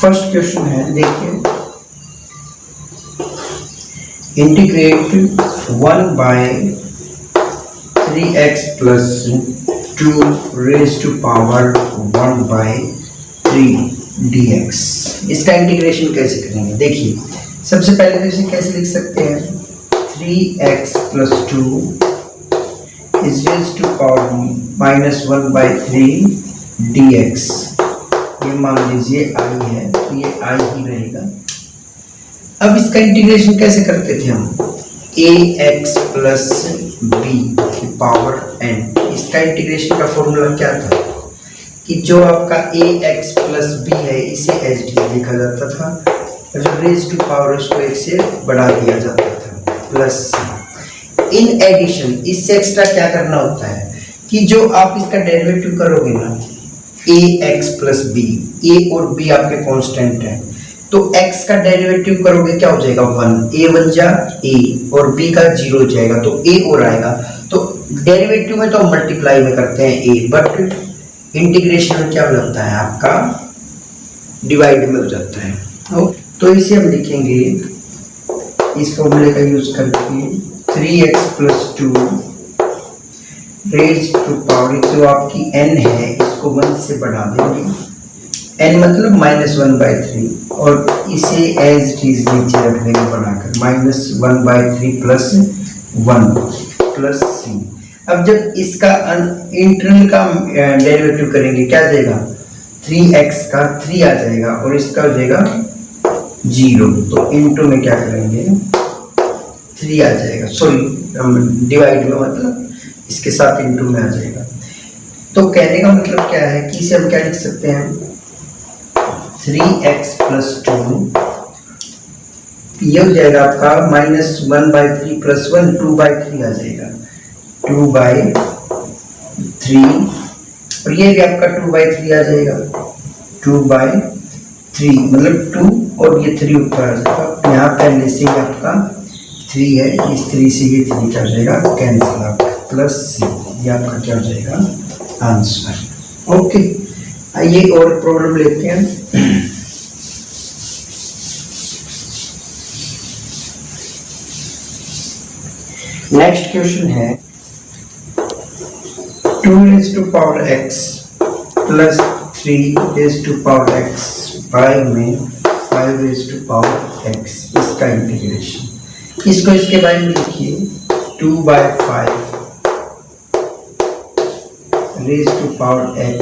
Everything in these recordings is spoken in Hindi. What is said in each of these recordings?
फर्स्ट क्वेश्चन है, देखिए, integrate 1/3x plus 2 raised to power 1/3 dx। इसका इंटीग्रेशन कैसे करेंगे? देखिए, सबसे पहले तो इसे कैसे लिख सकते हैं? 3x plus 2 is raised to power -1/3 dx। ये मान लीजिए I है, तो ये I ही रहेगा। अब इसका इंटीग्रेशन कैसे करते थे हम? ax प्लस बी की पावर n। इसका इंटीग्रेशन का फॉर्मूला क्या था कि जो आपका ax प्लस बी है इसे एच डी लिखा जाता था, और जब रेज टू पावर उसको एक से बढ़ा दिया जाता था, प्लस इन एडिशन इससे एक्स्ट्रा क्या करना होता है कि जो आप इसका डेरिवेटिव करोगे ना, ax प्लस बी, a और b आपके कांस्टेंट हैं, तो x का डेरिवेटिव करोगे क्या हो जाएगा? 1, a बन जा a और b का 0 हो जाएगा, तो a और आएगा। तो डेरिवेटिव में तो हम मल्टीप्लाई में करते हैं a, बट इंटीग्रेशन में क्या हो जाता है आपका? डिवाइड में हो जाता है। तो इसे हम लिखेंगे इस फॉर्मूले का यूज करके 3x plus 2 raise to power, जो आपकी n है इसको 1 से बढ़ा देंगे, n मतलब -1/3, और इसे एज इट इज नीचे रख देंगे बढ़ाकर, -1/3 प्लस 1 प्लस c। अब जब इसका इंटरनल का डेरिवेटिव करेंगे क्या आ जाएगा? 3x का 3 आ जाएगा और इसका हो जाएगा 0, तो इनटू में क्या करेंगे? 3 आ जाएगा, सॉरी डिवाइड में मतलब इसके साथ इनटू में आ जाएगा। तो कहने का मतलब क्या है कि इसे हम क्या लिख सकते हैं? 3x प्लस 2 ये हो जाएगा आपका -1/3 प्लस 1 2/3 आ जाएगा, 2/3, और ये भी आपका 2/3 आ जाएगा, 2/3 मतलब 2 और ये 3 ऊपर आ जाएगा। यहाँ पहले से ही आपका 3 है, इस 3 से ये 3 क्या हो जाएगा? कैंसिल आपका, प्लस c, ये आपका क्या हो जाएगा? आंसर। ओके, आइए और प्रॉब्लम लेते हैं। नेक्स्ट क्वेश्चन है 2 raised to power x plus 3 raised to power x by में 5 raised to power x, इसका इंटीग्रेशन। इसको इसके बारे में लिखिए 2/5 raised to power x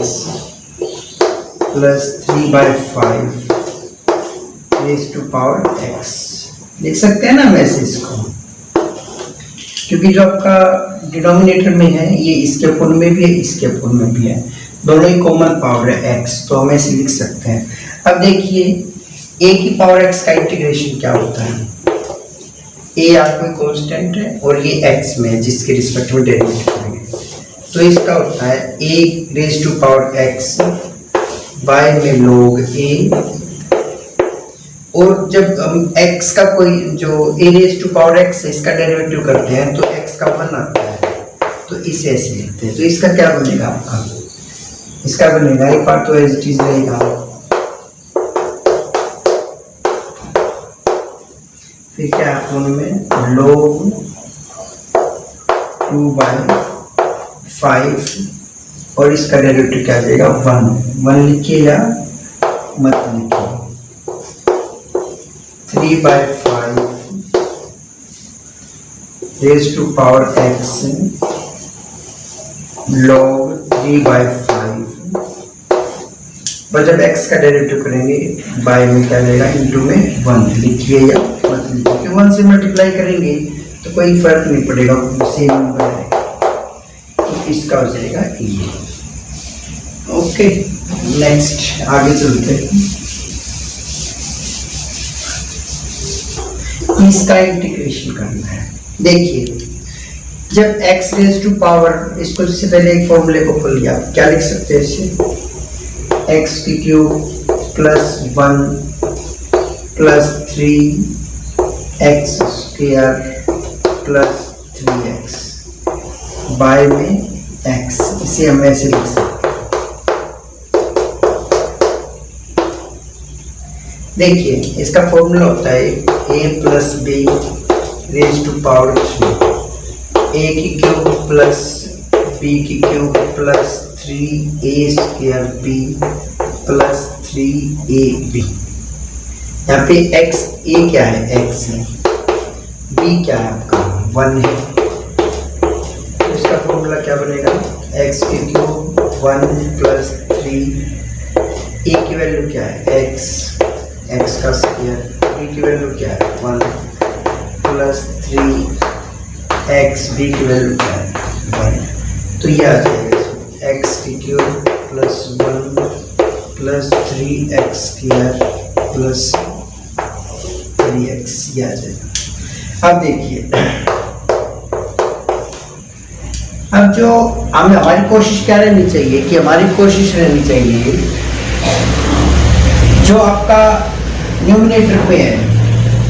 plus 3/5 raised to power x। लिख सकते हैं ना वैसे इसको, क्योंकि जो आपका डिनोमिनेटर में है ये इसके अपोन में भी है, इसके अपोन में भी है, दोनों ही कॉमन पावर है x, तो हम ऐसे लिख सकते हैं। अब देखिए a की पावर x का इंटीग्रेशन क्या होता है? a आपको कांस्टेंट है और ये x में है जिसके रिस्पेक्ट में डेरिवेटिव करेंगे, तो इसका होता है a raise to power x by में log a, और जब हम x का कोई जो a raise to power x है इसका डेरिवेटिव करते हैं तो x का 1 आता है, तो इसे ऐसे लिखते हैं। तो इसका क्या बनेगा आपका? इसका बनेगा एक पार्ट तो एज इट इज रहेगा, फिर क्या अपोन में log 2/5, और इसका डेरिवेटिव क्या आ जाएगा? 1 लिखिए या मत लिखिए, 3/5 raised to power x log 3/5, पर जब x का डेरिवेटिव करेंगे बाय में क्या जाएगा? इनटू में 1 लिखिए या मत लिखिए, 1 से मल्टीप्लाई करेंगे तो कोई फर्क नहीं पड़ेगा, सेम नंबर आएगा, तो इसका हो जाएगा ये। ओके, नेक्स्ट आगे चलते हैं। इसका इंटीग्रेशन करना है। देखिए जब x रेज टू पावर, इसको इससे पहले एक फॉर्मूले को खोल लिया, क्या लिख सकते हैं इसे? x की cube plus 1 plus 3x square plus 3x by में x, इसे हम ऐसे लिख सकते हैं। देखिए इसका फॉर्मूला होता है a plus b raise to power 3, a की क्यूब प्लस b की cube plus 3a square b plus 3ab। यहाँ पे x a क्या है, x है, b क्या है आपका 1 है, तो इसका फॉर्मूला क्या बनेगा, x की क्यूब 1 प्लस 3, a की वैल्यू क्या है x का स्क्वायर, b की वैल्यू क्या है 1 प्लस 3x, b की वैल्यू क्या है 1, तो ये आ जाएगा x की cube plus 1 plus 3x square plus 3x, ये आ जाएगा। अब देखिए, अब जो हमारी कोशिश क्या रहनी चाहिए कि हमारी कोशिश रहनी चाहिए जो आपका न्यूमिनेटर पे है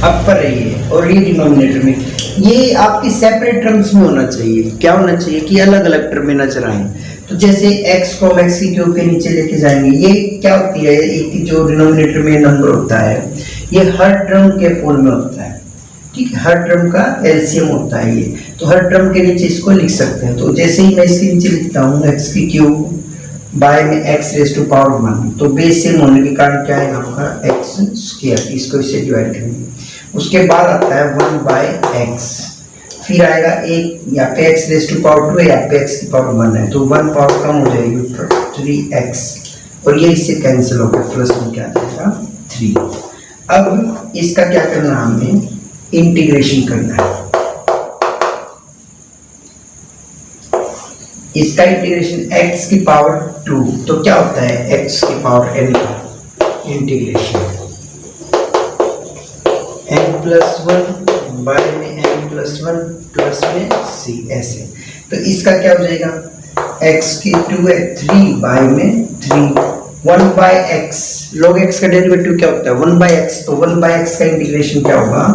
अपर है ये, और ये डिनोमिनेटर में, ये आपकी सेपरेट टर्म्स में होना चाहिए। क्या होना चाहिए कि अलग अलग टर्म में नजर आए। तो जैसे x को हम x की क्यूब के नीचे लेके जाएंगे, ये क्या होती है, एक जो डिनोमिनेटर में नंबर होता है ये हर टर्म के पूल में होता है, ठीक है, हर टर्म का एलसीएम होता है ये, तो हर टर्म के नीचे इसको लिख सकते हैं। तो जैसे ही मैं इसके नीचे लिखता हूँ x की क्यूब बाय में x रेज टू पावर 1, तो बेस सेम होने के कारण क्या है आपका x स्क्वायर, इसको इससे डिवाइड करेंगे, उसके बाद आता है 1 बाय x, फिर आएगा एक, यहाँ पे x रेज टू पावर 2 है, यहाँ पे x की पावर 1 है, तो 1 पावर कम हो जाएगी ऊपर 3x, और ये इससे कैंसिल होगा, प्लस में क्या आ जाएगा 3। अब इसका क्या करना है, हमें इंटीग्रेशन करना है, इसका इंटीग्रेशन x की पावर 2, तो क्या होता है x की पावर n का इंटीग्रेशन n प्लस 1 बाय में n प्लस 1 प्लस में c, ऐसे। तो इसका क्या हो जाएगा, x की 2 है 3 बाय में 3, 1 बाय x, log x का डेरिवेटिव क्या होता है 1 बाय x, तो 1 बाय x का इंटीग्रेशन क्या होगा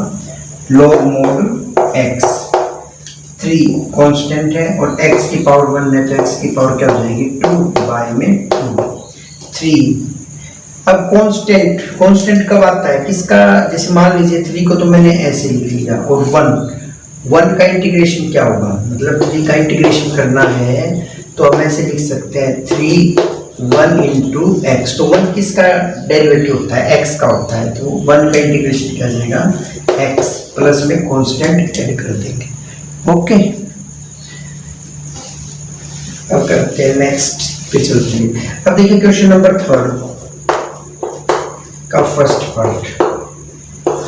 log mod x, 3 कांस्टेंट है और x की पावर 1 है, तो x की पावर क्या हो जाएगी 2 बाय में 2, 3। अब कांस्टेंट कब आता है किसका, जैसे मान लीजिए 3 को तो मैंने ऐसे लिख लिया, और 1 का इंटीग्रेशन क्या होगा, मतलब 3 का इंटीग्रेशन करना है तो हम ऐसे लिख सकते हैं 3 1 इंटू एक्स, तो 1 किसका डेरिवेटिव होता है x का होता है, तो 1 का इंटीग्रेशन क्या जाएगा x प्लस में कांस्टेंट ऐड कर देंगे। ओके, अब करते हैं नेक्स्ट पे चलते हैं। अब देखिए क्वेश्चन नंबर 3 का first part,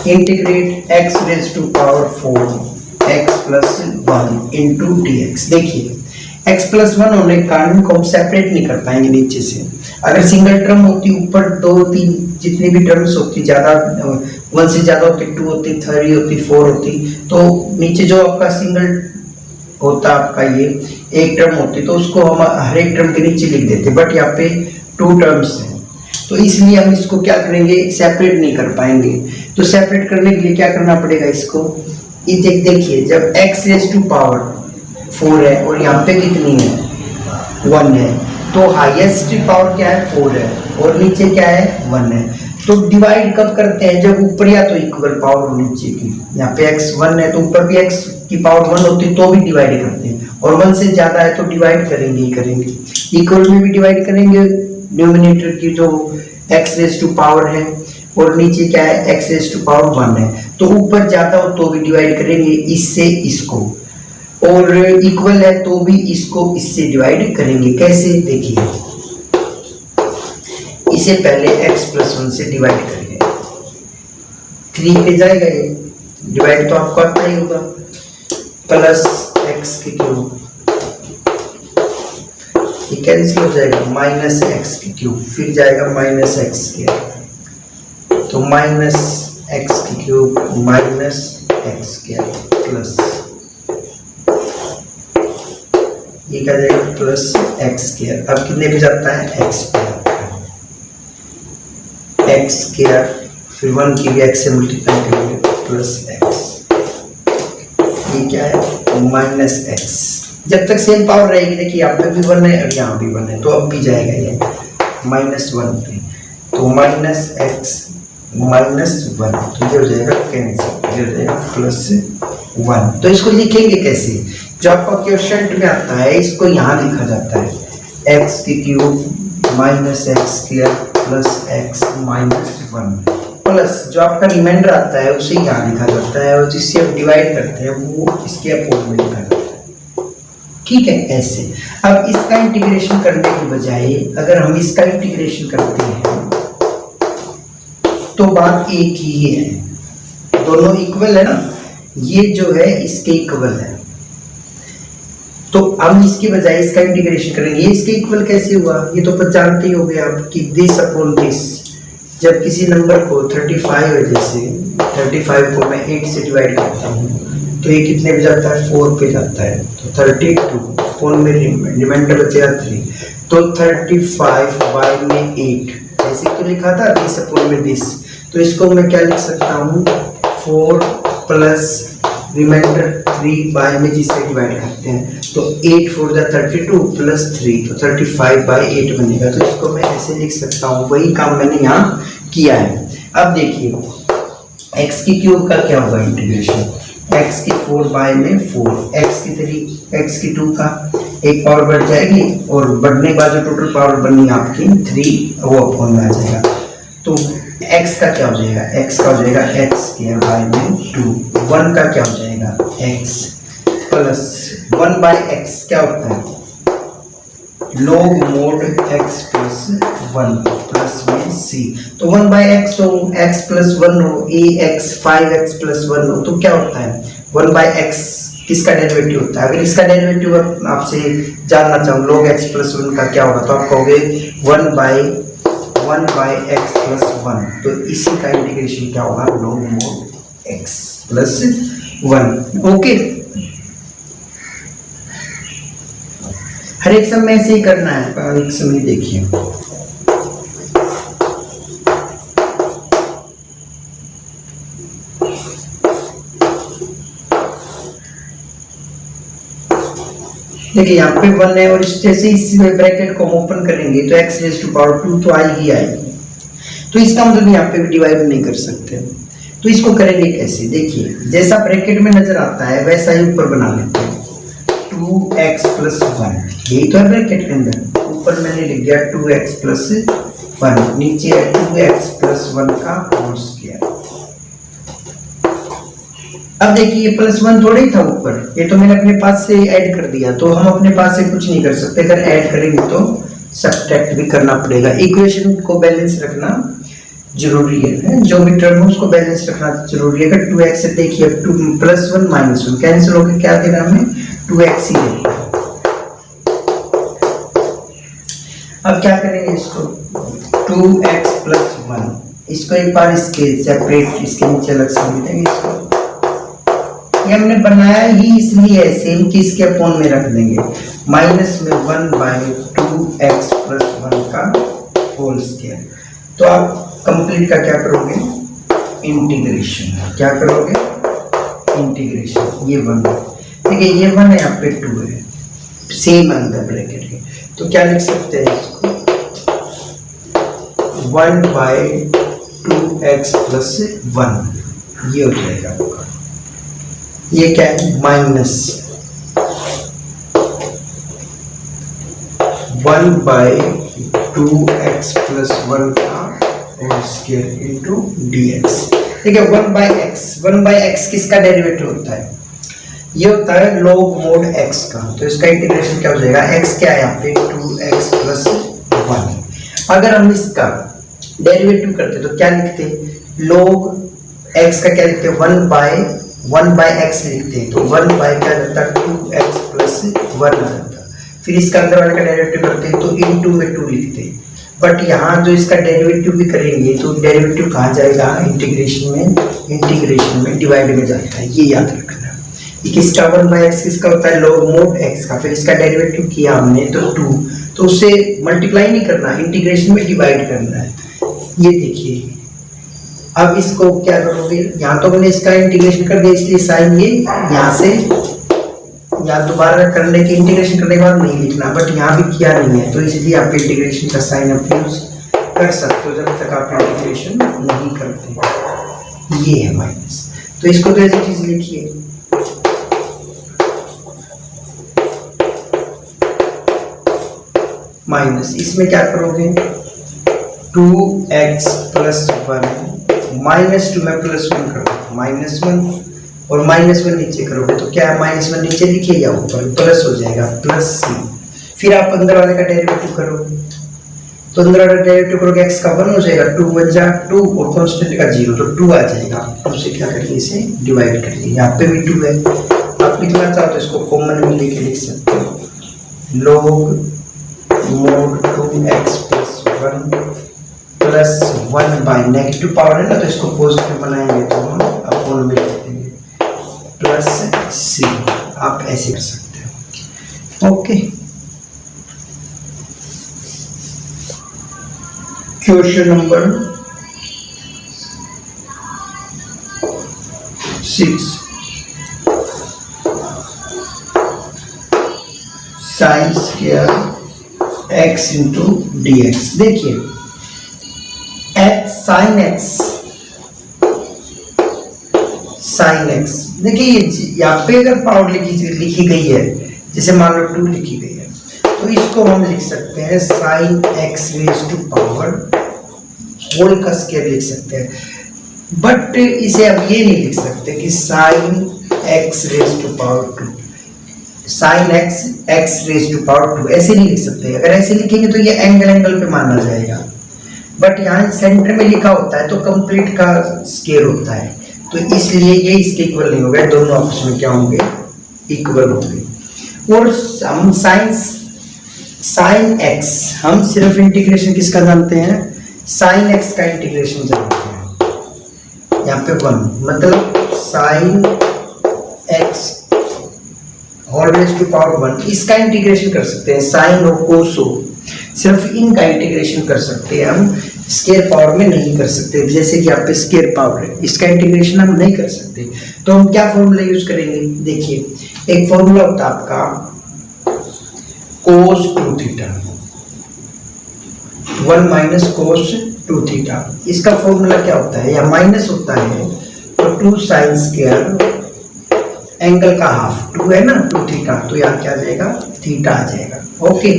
integrate x raise to power 4 x plus 1 into dx। देखिए x प्लस 1 होने के कारण को हम सेपरेट नहीं कर पाएंगे नीचे से, अगर सिंगल टर्म होती ऊपर 2-3 जितनी भी टर्म्स होती, ज्यादा 1 से ज्यादा होती, 2 होती, 3 होती, 4 होती, तो नीचे जो आपका सिंगल होता आपका ये एक टर्म होती, तो उसको हम हर एक टर्म के नीचे लिख देते, बट यहाँ पे 2 टर्म्स हैं, तो इसलिए हम इसको क्या करेंगे सेपरेट नहीं कर पाएंगे। तो सेपरेट करने के लिए क्या करना पड़ेगा इसको, ये देखिए जब x रेज टू पावर 4 है और यहाँ पे कितनी है 1 है, तो हाईएस्ट पावर क्या है 4 है और नीचे क्या है 1 है, तो डिवाइड कब करते हैं जब ऊपर या तो इक्वल पावर हो नीचे की, यहाँ पे x 1 है तो ऊपर भी x की पावर 1 होती तो भी डिवाइड करते हैं, और 1 से ज्यादा है तो डिवाइड करेंगे ही करेंगे, इक्वल में भी डिवाइड करेंगे न्यूमिनेटर की जो x रेज टू पावर है, और नीचे क्या है x रेज टू पावर 1 है, तो ऊपर ज्यादा हो तो भी डिवाइड करेंगे इससे इसको, और इक्वल है तो भी इसको इससे डिवाइड करेंगे। कैसे देखिए, इसे पहले x प्लस 1 से डिवाइड करेंगे, 3 पे जाएगा ये डिवाइड तो आपको आता ही होगा, प्लस x की क्यूब, ये कैंसिल हो जाएगा, माइनस x की क्यूब, फिर जाएगा माइनस x स्क्वायर, तो माइनस x की cube minus x square plus ये क्या जाएगा प्लस x स्क्वायर, अब कितने पे जाता है x पे आता है, x स्क्वायर फिर 1 की भी x से मल्टीप्लाई करेंगे प्लस x, ये क्या है माइनस x, जब तक सेम पावर रहेगी, देखिए यहाँ पे भी 1 है और यहाँ भी 1 है, तो अब भी जाएगा ये -1 पे, तो -x -1, तो ये हो जाएगा कैंसिल, ये हो जाएगा +1। तो इसको लिखेंगे कैसे? जो आपका क्वेश्चन में आता है इसको यहाँ लिखा जाता है x³ -x² + x -1 प्लस जो आपका रिमाइंडर आता है उसे यहाँ लिखा जाता है और जिससे आप डिवाइड करते हैं वो इसके अपोज में लिखा जाता है। ठीक है, ऐसे। अब इसका इंटीग्रेशन करने की बजाय अगर हम इसका इंटीग्रेशन करते हैं तो बात एक ही है, दोनों इक्वल है ना, ये जो है इसके इक्वल है, तो हम इसके बजाय इसका इंटीग्रेशन करेंगे। इसके इक्वल कैसे हुआ? ये तो जानते ही हो गए आप कि दिस अपॉन दिस। जब किसी नंबर को 35 है, जैसे 35 को मैं 8 से डिवाइड करता हूँ तो ये कितने पे जाता है? 4 पे जाता है, तो 32 अपॉन में रिमाइंडर बचेगा 3, तो 35 बाय में 8 ऐसे तो लिखा था, दिस अपॉन में दिस। तो इसको मैं क्या लिख सकता हूँ? 4 प्लस रिमाइंडर 3 बाय में जिससे डिवाइड करते हैं, तो 8 4 जा 32 प्लस 3, तो 35 बाय 8 बनेगा। तो इसको मैं ऐसे लिख सकता हूँ, वही काम मैंने यहाँ किया है। अब देखिए x की क्यूब का क्या होगा इंटीग्रेशन? x की 4 बाय में 4, x की 3, x की 2 का एक पावर बढ़ जाएगी और बढ़ने के बाद जो टोटल पावर बनी आपकी 3 वो अपॉन में आ जाएगा। तो x का क्या हो जाएगा? x का हो जाएगा x² बाय में 2, 1 का क्या हो जाएगा? x प्लस 1 बाय x क्या होता है? log mod x plus 1 plus में c। तो 1 बाय x हो, x प्लस 1 हो, ax 5x प्लस 1 हो, तो क्या होता है? 1 बाय x किसका डेरिवेटिव होता है? अगर इसका डेरिवेटिव आपसे जानना चाहूँ log x प्लस 1 का क्या होगा, तो आप कहोगे 1 बाय x प्लस 1। तो इसी का इंटीग्रेशन क्या होगा? log mod x plus 1। Okay, हर एक समय ऐसे ही करना है। एक समय देखिए, देखिए यहाँ पे 1 है और जैसे इस ब्रैकेट को हम ओपन करेंगे तो x रेज़ टू पावर 2 तो आएगी। तो इसका मतलब यहाँ पे भी डिवाइड नहीं कर सकते, तो इसको करेंगे कैसे? देखिए जैसा ब्रैकेट में नजर आता है वैसा ही ऊपर बना लेते हैं, 2x प्लस 1, यही तो है ब्रैकेट के अंदर। ऊपर मैंने लिख दिया 2x प्लस 1, नीचे है 2x प्लस 1 का होल स्क्वायर। अब देखिए ये प्लस 1 थोड़ा ही था ऊपर, ये तो मैंने अपने पास से ऐड कर दिया, तो हम अपने पास से कुछ नहीं कर सकते। अगर ऐड करेंगे तो सब्ट्रैक्ट भी करना पड़ेगा। इक्वेशन को बैलेंस रखना जरूरी है, जो भी टर्म है उसको बैलेंस रखना जरूरी है। अगर 2x से देखिए 2 प्लस 1 माइनस 1 कैंसिल होकर क्या दे रहा है हमें? 2x ही देता है। अब क्या करेंगे इसको? 2x प्लस 1, इसको एक बार इसके सेपरेट इसके नीचे अलग से लिख देंगे। इसको ये हमने बनाया ही इसलिए है सेम कि इसके अपॉन में रख देंगे, माइनस में 1 बाय 2x प्लस 1 का होल स्क्वायर। तो आप कंप्लीट का क्या करोगे? इंटीग्रेशन। क्या करोगे? इंटीग्रेशन। ये 1 देखिए, ये 1 है, यहाँ पे 2 है, सेम अंदर ब्रैकेट के, तो क्या लिख सकते हैं इसको? 1 बाय 2x प्लस 1, ये हो जाएगा आपका। ये क्या है? माइनस 1 बाय 2x प्लस 1 का होल स्क्वायर इनटू dx। ठीक है, 1 बाय x किसका डेरिवेटिव होता है? ये होता है log mod x का। तो इसका इंटीग्रेशन क्या हो जाएगा? x क्या है यहाँ पे? 2x plus 1। अगर हम इसका डेरिवेटिव करते तो क्या लिखते? log x का क्या लिखते? 1 बाय x लिखते हैं, तो 1 बाय क्या जाता है? 2x प्लस 1 आ जाता। फिर इसका अंदर वाले का डेरिवेटिव करते हैं तो इनटू में 2 लिखते हैं। बट यहाँ जो इसका डेरिवेटिव भी करेंगे तो डेरिवेटिव कहाँ जाएगा? इंटीग्रेशन में डिवाइड में जाता है, ये याद रखना। ये किसका? 1 बाय x किसका होता है? log mod x का। फिर इसका डेरिवेटिव किया हमने तो 2, तो उससे मल्टीप्लाई नहीं करना, इंटीग्रेशन में डिवाइड करना है। ये देखिए, अब इसको क्या करोगे? यहाँ तो मैंने इसका इंटीग्रेशन कर दिया इसलिए साइन ये यहाँ से यहाँ दोबारा करने के इंटीग्रेशन करने के बाद नहीं लिखना, बट यहाँ भी किया नहीं है तो इसलिए आप इंटीग्रेशन का साइन आप यूज कर सकते हो जब तक आप इंटीग्रेशन नहीं करते। ये है माइनस, तो इसको तो ऐसी चीज लिखिए, माइनस, इसमें क्या करोगे 2x प्लस 1 माइनस 2 में प्लस 1 करोगे -1 और -1 नीचे करोगे तो क्या है -1 नीचे लिखिए या ऊपर प्लस हो जाएगा प्लस c। फिर आप अंदर वाले का डेरिवेटिव करोगे तो अंदर वाला डेरिवेटिव करोगे x का 1 हो जाएगा, 2 1 जा 2 और कांस्टेंट का 0 तो 2 आ जाएगा। तो उसे क्या करिए, इसे डिवाइड करिए, यहाँ पे भी 2 है, आप लिखना चाहो तो इसको कॉमन में लेके लिख सकते हो, log mod 2x plus 1 plus 1 by negative power है ना तो इसको पॉजिटिव बनाएंगे तो हम अपॉन में लिख देंगे प्लस c। आप ऐसे कर सकते हो। Okay, question number 6, sine square x into dx। देखिए साइन x देखिए यहाँ पे अगर पावर लिखी गई है, जैसे मान लो 2 लिखी गई है तो इसको हम लिख सकते हैं sine x raise to power whole का स्क्वायर लिख सकते हैं, बट इसे अब ये नहीं लिख सकते कि sine x raise to power 2, sine x raise to power 2 ऐसे नहीं लिख सकते। अगर ऐसे लिखेंगे तो ये एंगल पे माना जाएगा, बट यहाँ सेंटर में लिखा होता है तो कंप्लीट का स्क्वायर होता है, तो इसलिए ये इसके इक्वल नहीं होगा, दोनों आपस में क्या होंगे, इक्वल होंगे। और हम साइन x हम सिर्फ इंटीग्रेशन किसका जानते हैं, साइन x का इंटीग्रेशन जानते हैं। यहाँ पे 1 मतलब sine x whole raise to power 1, इसका इंटीग्रेशन कर सकते हैं, साइन और कोस सिर्फ इनका इंटीग्रेशन कर सकते हैं हम, स्क्वायर पावर में नहीं कर सकते। जैसे कि यहाँ पे स्क्वायर पावर है, इसका इंटीग्रेशन हम नहीं कर सकते, तो हम क्या फॉर्मूला यूज करेंगे, देखिए एक फॉर्मूला होता है आपका cos 2 theta 1 minus cos 2 theta, इसका फॉर्मूला क्या होता है, या माइनस होता है तो 2 साइन स्क्वायर एंगल का हाफ 2 है ना 2 थीटा, तो यहाँ क्या आ जाएगा, थीटा आ जाएगा। ओके,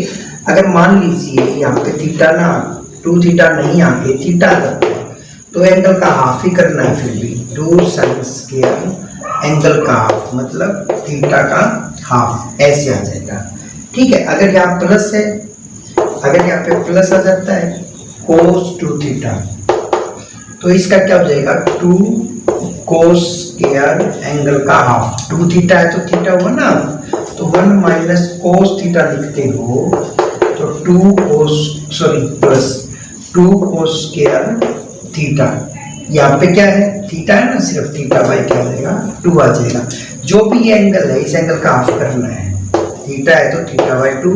अगर मान लीजिए यहाँ पे थीटा ना 2 थीटा नहीं आके थीटा करते हैं तो एंगल का हाफ ही करना है, फिर भी 2 साइन स्क्वायर एंगल का हाफ मतलब थीटा का हाफ ऐसे आ जाएगा। ठीक है, अगर यहाँ प्लस है, अगर यहाँ पे प्लस आ जाता है cos 2 थीटा तो इसका क्या हो जाएगा 2 cos स्क्वायर एंगल का हाफ, 2 थीटा है तो थीटा हुआ ना, तो 1 माइनस cos थीटा लिखते हो तो 2 cos स्क्वायर थीटा, यहाँ पे क्या है थीटा है ना, सिर्फ थीटा बाई क्या हो जाएगा 2 आ जाएगा। जो भी ये एंगल है इस एंगल का हाफ करना है, थीटा है तो थीटा बाई 2,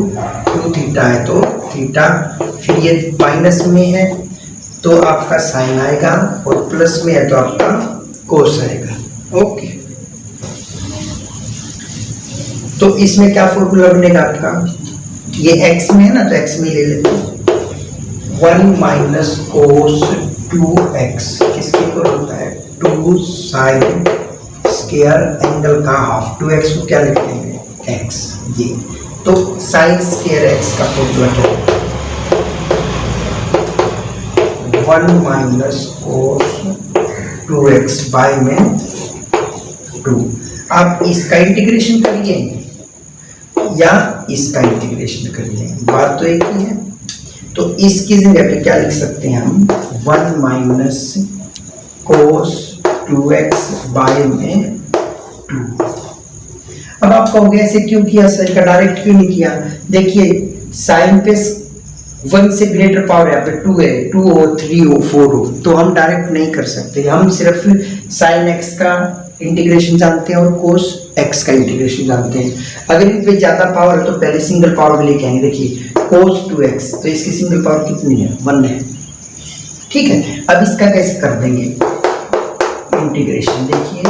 2 थीटा है तो थीटा, फिर ये माइनस में है तो आपका साइन आएगा और प्लस में है तो आपका कोस आएगा। ओके, तो इसमें क्या फॉर्मूला बनेगा आपका, ये x में है ना तो x में ले लेते हैं 1 माइनस कोस 2x किसके इक्वल होता है 2 साइन स्क्वायर एंगल का हाफ, 2x को क्या लिखते हैं x, ये तो साइन स्क्वायर x का फॉर्मूला क्या होता है 1 माइनस कोस 2x बाय में 2। आप इसका इंटीग्रेशन करिए या इसका इंटीग्रेशन करिए, बात तो एक ही है, तो इसकी जगह पे क्या लिख सकते हैं हम 1 माइनस कोस 2x बाय में 2। अब आप कहोगे ऐसे क्यों किया सर, का डायरेक्ट क्यों नहीं किया, देखिए साइन पे 1 से ग्रेटर पावर यहाँ पे 2 है, 2 हो 3 हो 4 हो, तो हम डायरेक्ट नहीं कर सकते, हम सिर्फ साइन x का इंटीग्रेशन जानते हैं और कोस x का इंटीग्रेशन जानते हैं। अगर इन पे ज्यादा पावर है तो पहले सिंगल पावर में लेके आएंगे, देखिए कोस 2x तो इसकी सिंगल पावर कितनी है 1 है। ठीक है, अब इसका कैसे कर देंगे इंटीग्रेशन, देखिए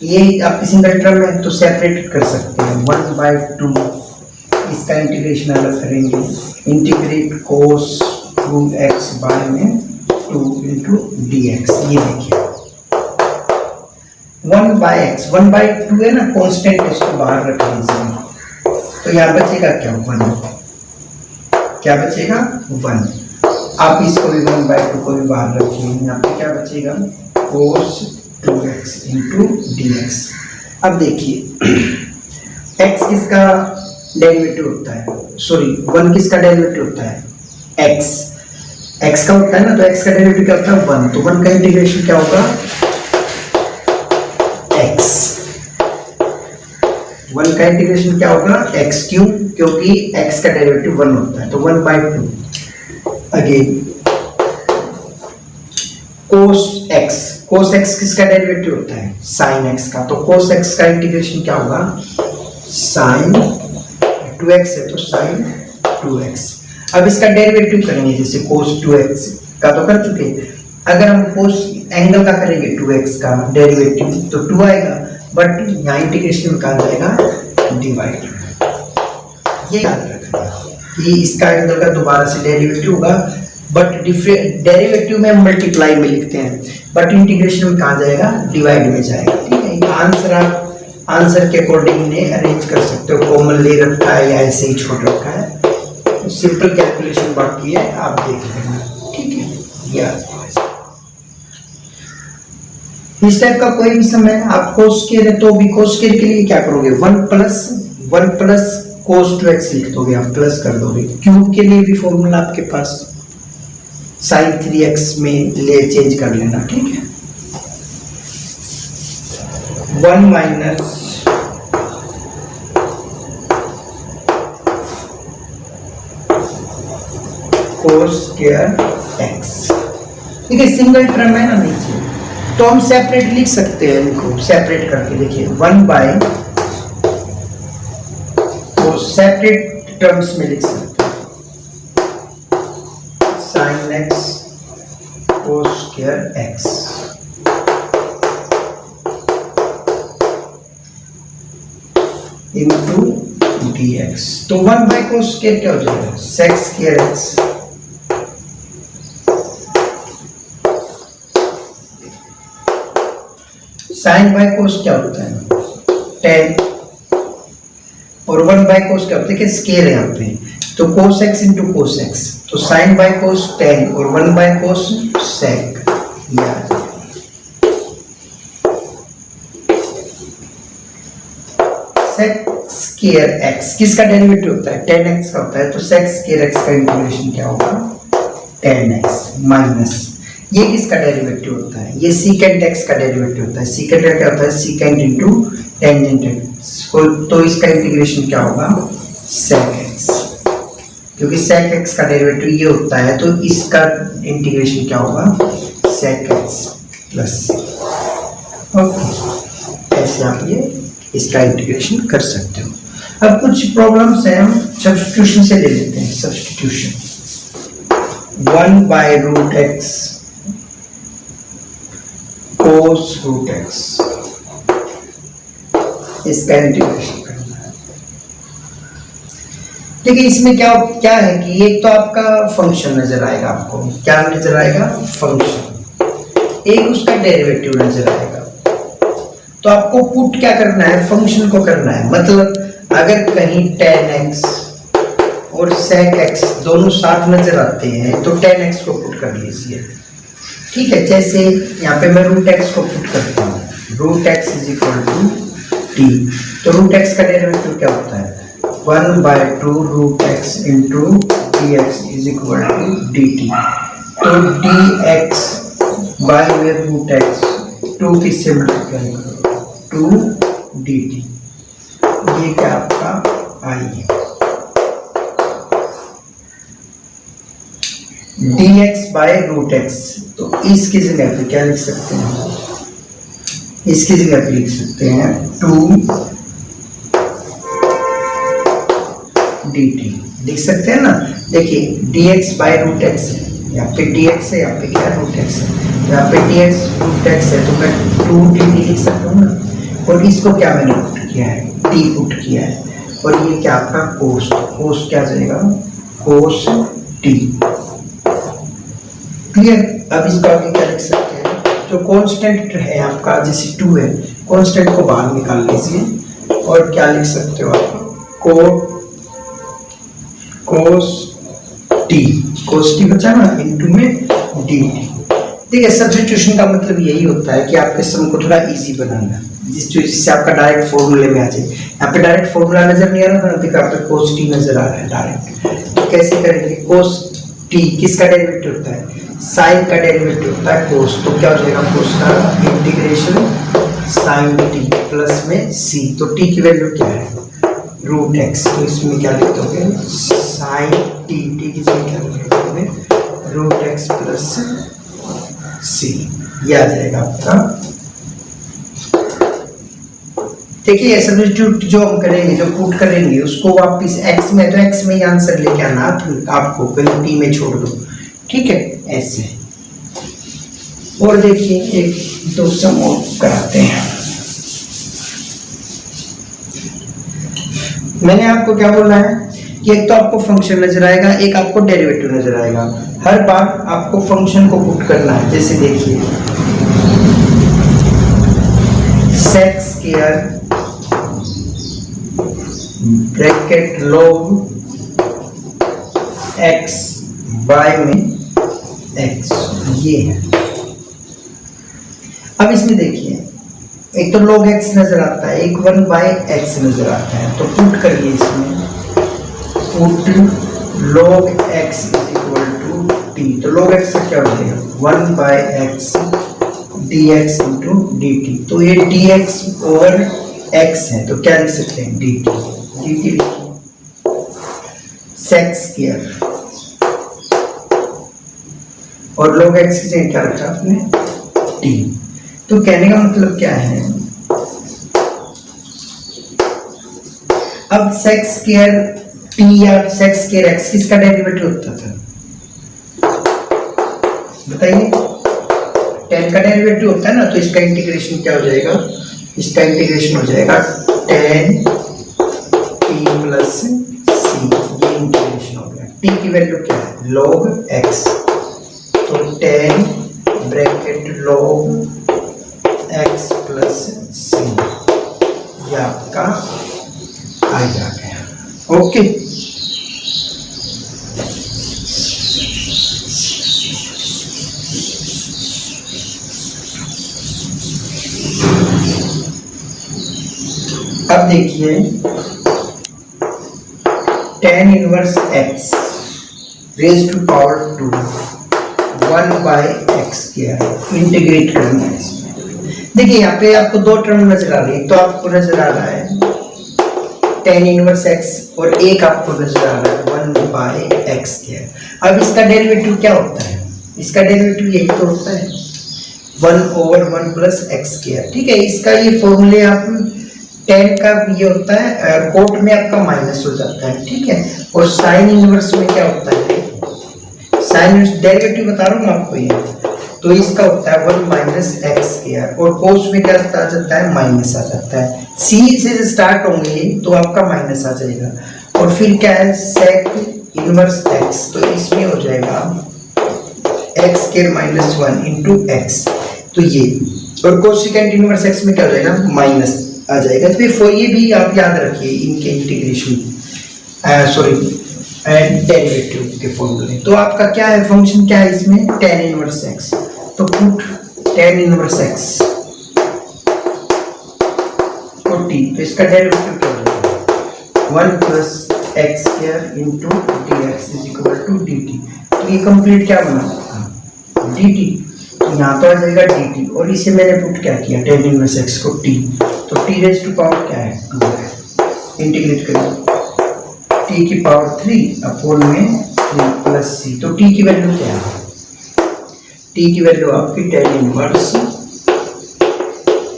ये आपकी सिंगल टर्म है तो सेपरेट कर सकते हैं 1/2 इसका इंटीग्रेशन अलग करेंगे, इंटीग्रेट कोस 2x बाय में 2 इंटू डी एक्स। ये देखिए 1/2 है ना, कांस्टेंट, इसको बाहर रख लीजिए, तो यहाँ बचेगा क्या 1, क्या बचेगा 1। आप इसको भी 1/2 को भी बाहर रखिए, यहाँ पे क्या बचेगा cos 2x into D x. अब देखिए x किसका डेरिवेटिव होता है, सॉरी 1 किसका डेरिवेटिव होता है, x का होता है ना, तो x का डेरिवेटिव क्या होता है 1, तो 1 का इंटीग्रेशन क्या होगा x, 1 का इंटीग्रेशन क्या होगा x, क्यों, क्योंकि x का डेरिवेटिव 1 होता है, तो 1/2। अगेन cos x किसका डेरिवेटिव होता है sin x का, तो cos x का इंटीग्रेशन क्या होगा sin 2x है, तो sin 2x। अब इसका डेरिवेटिव करेंगे, जैसे cos 2x का तो कर चुके, अगर हम cos एंगल का करेंगे 2x का डेरिवेटिव तो 2 आएगा, बट यहाँ इंटीग्रेशन में कहा जाएगा डिवाइड। ये याद रखना कि इसका एंगल का दोबारा से डेरिवेटिव होगा, बट डेरिवेटिव में हम मल्टीप्लाई में लिखते हैं, बट इंटीग्रेशन में कहा जाएगा डिवाइड में जाएगा। ठीक है, आंसर आप आंसर के अकॉर्डिंग इन्हें अरेंज कर सकते हो, कॉमन ले रखा है या ऐसे ही छोड़ रखा है, सिंपल कैलकुलेशन बाकी है, आप देख लेना। ठीक है, या इस टाइप का कोई भी समय आप कोस स्क्वायर है तो भी कोस स्क्वायर के लिए क्या करोगे 1 प्लस cos 2x लिख दोगे, आप प्लस कर दोगे। क्यूब के लिए भी फॉर्मूला आपके पास sin 3x में ले चेंज कर लेना। ठीक है, 1 माइनस cos स्क्वायर x। ठीक है, सिंगल टर्म है ना नीचे, तो हम सेपरेट लिख सकते हैं, इनको सेपरेट करके देखिए 1 तो सेपरेट टर्म्स में लिख सकते हैं sin x cos square x into dx। तो 1/cos स्क्वायर क्या हो जाएगा sec square x। Sine by cos क्या होता है tan, और 1/cos क्या होता है कि स्केयर है यहाँ पे, तो cos x into cos x, तो sin बाय cos tan और 1/cos sec। sec square x किसका डेरिवेटिव होता है tan x का होता है, तो sec स्केयर x का इंटीग्रेशन क्या होगा tan x माइनस ये किसका डेरिवेटिव होता है, ये secant x का डेरिवेटिव होता है, secant का क्या होता है secant इंटू टेंजेंट x, तो इसका इंटीग्रेशन क्या होगा sec x, क्योंकि sec x का डेरिवेटिव ये होता है, तो इसका इंटीग्रेशन क्या होगा sec x प्लस। ओके, ऐसे आप ये इसका इंटीग्रेशन कर सकते हो। अब कुछ प्रॉब्लम्स हैं, हम सब्स्टिट्यूशन से ले लेते हैं। सब्स्टिट्यूशन 1/√x cos √x, इसका इंटीग्रेशन करना है। देखिए इसमें क्या क्या है कि एक तो आपका फंक्शन नजर आएगा, आपको क्या नजर आएगा फंक्शन, एक उसका डेरिवेटिव नजर आएगा, तो आपको पुट क्या करना है फंक्शन को करना है। मतलब अगर कहीं tan x और sec x दोनों साथ नजर आते हैं तो tan x को पुट कर लीजिए। ठीक है, जैसे यहाँ पे मैं √x को पुट करता हूँ, √x is equal to t, तो √x का डेरिवेटिव क्या होता है 1/2 √x into dx is equal to dt, तो dx बाय में √x 2 किससे मल्टीप्लाई करो 2 dt, ये क्या आपका आई है। dx बाय √x, तो इसकी जगह पे क्या लिख सकते हैं, इसकी जगह पे लिख सकते हैं 2 dt, लिख सकते हैं ना। देखिए dx बाय √x है, यहाँ पे dx है, यहाँ पे क्या √x है, यहाँ पे dx √x है, तो मैं 2 dt लिख सकता हूँ ना, और इसको क्या मैंने पुट किया है t पुट किया है, और ये क्या आपका कोस, कोस क्या आ जाएगा, कोस टी। क्लियर। अब इसको आगे क्या लिख सकते हैं, जो कांस्टेंट है आपका जैसे 2 है, कांस्टेंट को बाहर निकाल लीजिए और क्या लिख सकते हो आप, कोस टी बचा ना, इनटू में डी टी। ठीक है, सब्स्टिट्यूशन का मतलब यही होता है कि आपके सम को थोड़ा इजी बनाना, जिससे आपका डायरेक्ट फॉर्मूले में आ जाए। यहाँ पे डायरेक्ट फॉर्मूला नजर नहीं आ रहा था, देखो आप पे कोस टी नजर आ रहा है डायरेक्ट। तो कैसे करेंगे, कोस टी किसका डेरिवेटिव होता है, साइन का डेरिवेटिव होता है कोस। तो क्या हो जाएगा, कोस का इंटीग्रेशन साइन टी प्लस में सी। तो टी की वैल्यू क्या है, रूट एक्स। तो इसमें क्या लिख दोगे, साइन टी की जगह क्या लिख दोगे, रूट एक्स प्लस सी। ये आ जाएगा आपका। देखिए सब्स्टिट्यूट जो हम करेंगे, जो पुट करेंगे उसको वापस x में, तो x में ही आंसर लेके आना आपको, कहीं t में छोड़ दो। ठीक है, ऐसे। और देखिए एक दो सम और कराते हैं। मैंने आपको क्या बोला है कि एक तो आपको फंक्शन नजर आएगा, एक आपको डेरिवेटिव नजर आएगा। हर बार आपको फंक्शन को पुट करना है। जैसे देखिए sec square bracket log x by में x, ये है। अब इसमें देखिए एक तो log x नजर आता है, एक 1 बाय x नजर आता है। तो पुट करिए इसमें, put log x is equal to t। तो log x से क्या हो जाएगा, 1 by x dx into dt। तो ये dx ओवर x है, तो क्या लिख सकते हैं, dt सेक स्क्वायर, और log x की जगह क्या रखा आपने, t। तो कहने का मतलब क्या है, अब सेक स्क्वायर t या सेक स्क्वायर x किसका डेरिवेटिव होता था, बताइए। 10 का डेरिवेटिव होता है ना, तो इसका इंटीग्रेशन क्या हो जाएगा, इसका इंटीग्रेशन हो जाएगा 10 t प्लस सी। ये इंटीग्रेशन हो गया। t की वैल्यू क्या है, log x। तो 10 bracket log x plus c, ये आपका आ गया। ओके, अब देखिए tan inverse x raise to power 2 1 by x square integrate करना है इसमें। देखिए यहाँ पे आपको दो टर्म नजर आ रही है, तो आपको नजर आ रहा है tan इनवर्स x और एक आपको नजर आ रहा है 1 बाय एक्स स्क्वायर। अब इसका डेरिवेटिव क्या होता है, इसका डेरिवेटिव यही तो होता है 1 ओवर 1 प्लस एक्स स्क्वायर। ठीक है, इसका ये फॉर्मूले आप tan का ये होता है, कोट में आपका माइनस हो जाता है। ठीक है, और साइन इनवर्स में क्या होता है, साइन डेरिवेटिव बता रहा हूँ आपको ये, तो इसका होता है 1 माइनस एक्स स्क्वायर, और कोस में क्या आ जाता है, माइनस आ जाता है। सी से स्टार्ट होंगे तो आपका माइनस आ जाएगा, और फिर क्या है सेक इनवर्स एक्स, तो इसमें हो जाएगा x square minus 1 into x. तो ये, और कोसेकेंट इनवर्स एक्स में क्या हो जाएगा, माइनस आ जाएगा। तो ये भी आप याद रखिए इनके इंटीग्रेशन, सॉरी डेरिवेटिव के फॉर्मूले। तो आपका क्या है, फंक्शन क्या है इसमें, tan इनवर्स x। तो पुट tan इनवर्स x और t, तो इसका डेरिवेटिव क्या होगा, 1 plus x square into dx is equal to dt। तो ये कंप्लीट क्या बना, dt। तो यहाँ पर आ जाएगा dt, और इसे मैंने पुट क्या किया, tan इनवर्स x को t। तो t रेज़ टू पावर क्या है, 2 है। इंटीग्रेट करें t की पावर 3 अपॉन में 3 प्लस c। तो t की वैल्यू क्या है, t की वैल्यू आपकी tan इनवर्स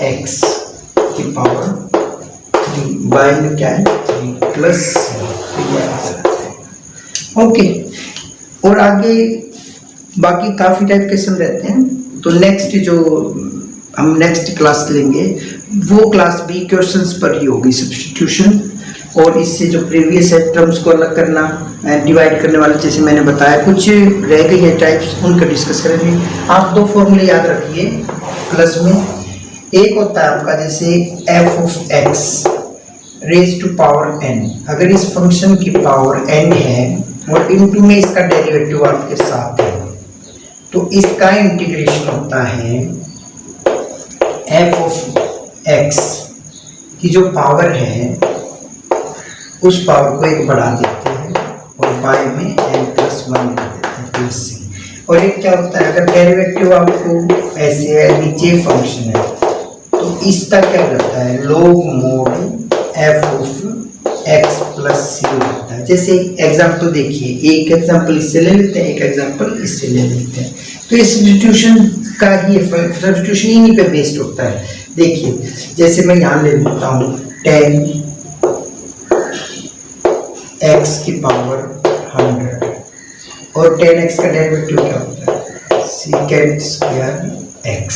x की पावर 3 बाय में क्या है 3 प्लस ओके। और आगे बाकी काफी टाइप के सम रहते हैं, तो नेक्स्ट जो हम नेक्स्ट क्लास लेंगे वो क्लास भी क्वेश्चंस पर ही होगी, सब्स्टिट्यूशन और इससे जो प्रीवियस है टर्म्स को अलग करना, डिवाइड करने वाले जैसे मैंने बताया, कुछ रह गई है टाइप्स, उनका डिस्कस करेंगे। आप दो फॉर्मूले याद रखिए प्लस में। एक होता है आपका जैसे f of x raise to power n, अगर इस फंक्शन की पावर एन है और इनटू में इसका डेरिवेटिव आपके साथ है, तो इसका इंटीग्रेशन होता है एफ ऑफ एक्स की जो पावर है उस पावर को एक बढ़ा देते हैं और बाय में एन प्लस वन कर देते हैं प्लस सी। और एक क्या होता है, अगर डेरिवेटिव आपको ऐसे है, नीचे फंक्शन है, तो इसका क्या हो जाता है log mod f of x plus c हो जाता है। जैसे एग्जाम्पल देखिए, एक एग्जाम्पल इससे ले लेते हैं, एक एग्जाम्पल इससे ले लेते हैं, तो ये सब्स्टिट्यूशन का ही सब्स्टिट्यूशन इन्हीं पे बेस्ड होता है। देखिए जैसे मैं यहाँ ले लेता हूँ 10 x की पावर 100 और 10x का डेरिवेटिव क्या होता है secant स्क्वायर x।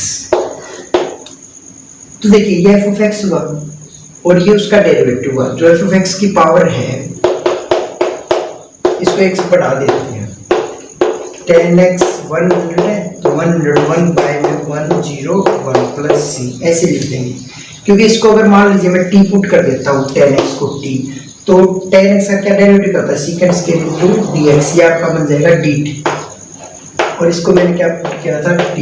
तो देखिए ये f ऑफ x हुआ और ये उसका डेरिवेटिव हुआ, जो f ऑफ x की पावर है इसको x बढ़ा देते हैं, 10x 100 है तो 101 बाय में 101 प्लस c ऐसे लिख देंगे। क्योंकि इसको अगर मान लीजिए मैं t पुट कर देता हूँ 10x को t, तो 10x का क्या डेरिवेटिव करता है secant स्क्वायर इनटू dx, ये आपका बन जाएगा dt। और इसको मैंने क्या पुट किया था t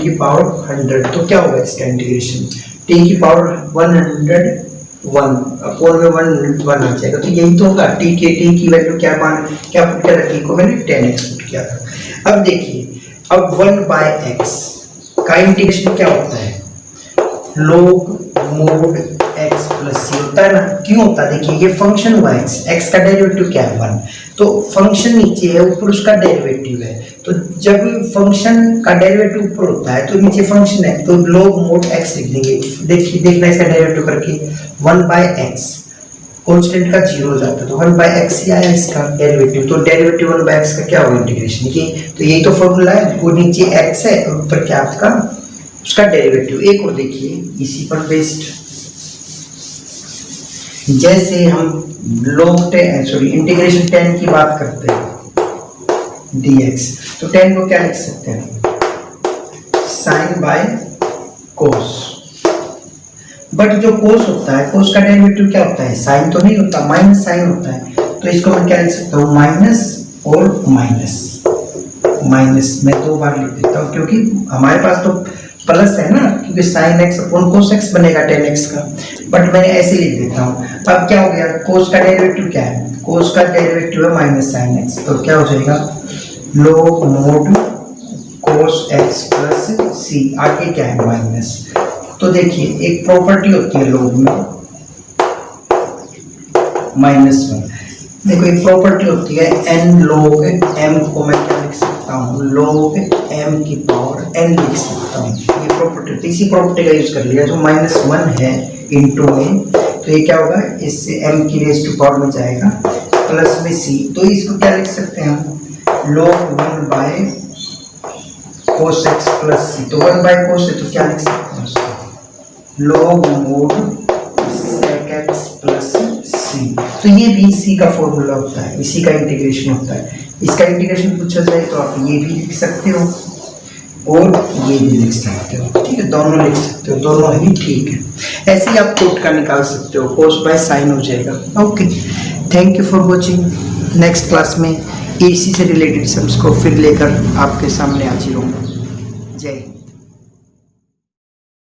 की पावर 100, तो क्या होगा इसका इंटीग्रेशन t की पावर 101 अपॉन में 101 आ जाएगा, तो यही तो होगा। t की वैल्यू क्या पुट किया था, t को मैंने 10x पुट किया था। अब देखिए, अब 1 बाय x का इंटीग्रेशन क्या होता है log mod x प्लस सी होता है ना। क्यों होता है, देखिए ये फंक्शन हुआ x का डेरिवेटिव क्या है 1, तो फंक्शन नीचे है ऊपर उसका डेरिवेटिव है, तो जब फंक्शन का डेरिवेटिव ऊपर होता है तो नीचे फंक्शन है, तो log mod x लिख देंगे। देखिए देखना इसका डेरिवेटिव करके 1 बाय x कांस्टेंट का 0 हो जाता है, तो 1 बाय x ही आया इसका डेरिवेटिव, तो डेरिवेटिव 1 बाय x का क्या होगा इंटीग्रेशन की, तो यही तो फॉर्मूला है, वो नीचे x है और ऊपर क्या आपका उसका डेरिवेटिव। एक और देखिए इसी पर बेस्ड, जैसे हम log इंटीग्रेशन 10 की बात करते हैं dx, तो 10 को क्या लिख सकते हैं साइन बाय कोस, बट जो कोस होता है कोस का डेरिवेटिव क्या होता है साइन तो नहीं होता, माइनस साइन होता है, तो इसको मैं क्या लिख सकता हूँ माइनस और माइनस मैं 2 बार लिख देता हूँ, क्योंकि हमारे पास तो प्लस है ना, क्योंकि sine x upon cos x बनेगा 10x का, बट मैंने ऐसे लिख देता हूँ। अब क्या हो गया, कोस का डेरिवेटिव क्या है, कोस का डेरिवेटिव है माइनस साइन एक्स, तो क्या हो जाएगा log mod cos x plus c, आगे क्या है माइनस। तो देखिए एक प्रॉपर्टी होती है log में -1, देखो एक प्रॉपर्टी होती है n log m को मैं क्या लिख सकता हूँ log m की पावर n लिख सकता हूँ, ये प्रॉपर्टी होती है। इसी प्रॉपर्टी का यूज कर लिया, जो -1 है इनटू में, तो ये क्या होगा इससे m की रेज टू पावर में जाएगा प्लस में c, तो इसको क्या लिख सकते हैं हम log 1 by cos x plus c, तो 1 बाय cos है तो क्या लिख सकते हैं उसको log mod sec x plus c, तो ये भी c का फॉर्मूला होता है, इसी का इंटीग्रेशन होता है। इसका इंटीग्रेशन पूछा जाए तो आप ये भी लिख सकते हो और ये भी लिख सकते हो, ठीक है, दोनों लिख सकते हो, दोनों ही ठीक है। ऐसे ही आप कोट का निकाल सकते हो, cos बाय साइन हो जाएगा। Okay, thank you for watching. Next class में इसी से रिलेटेड सम्स को फिर लेकर आपके सामने हाजिर होंगे। जय हिंद।